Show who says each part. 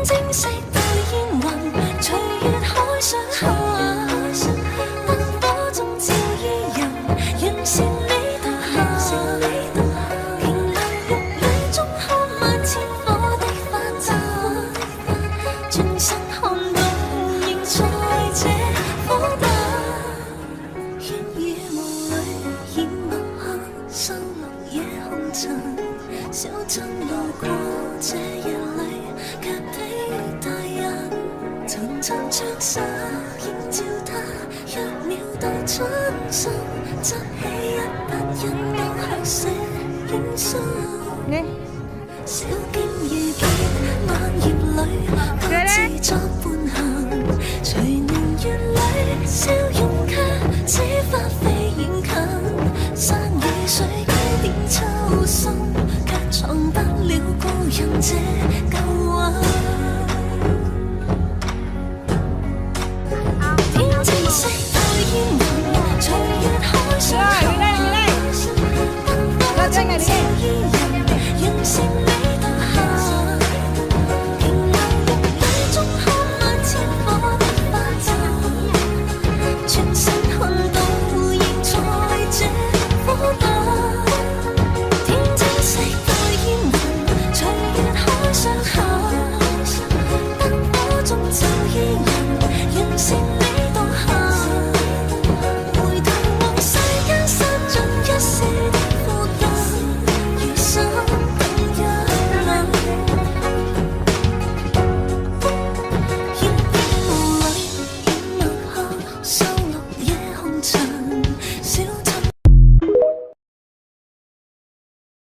Speaker 1: 正式到煙雲，隨月海上下，燈火中照伊人，完善你獨行。平淡玉女中看萬千火的花綻，轉身看到仍在這火誕。煙雨霧裏掩墨香，收錄野紅塵。小鎮路過這夜裏，卻比大人層層唱沙，映照他一秒到春心，執起一筆印到黑色影相。小徑遇見萬葉裏，各自作伴行。隨年月裏，笑容卻似花飛遠近。山與水經典秋深，卻藏不了故人這舊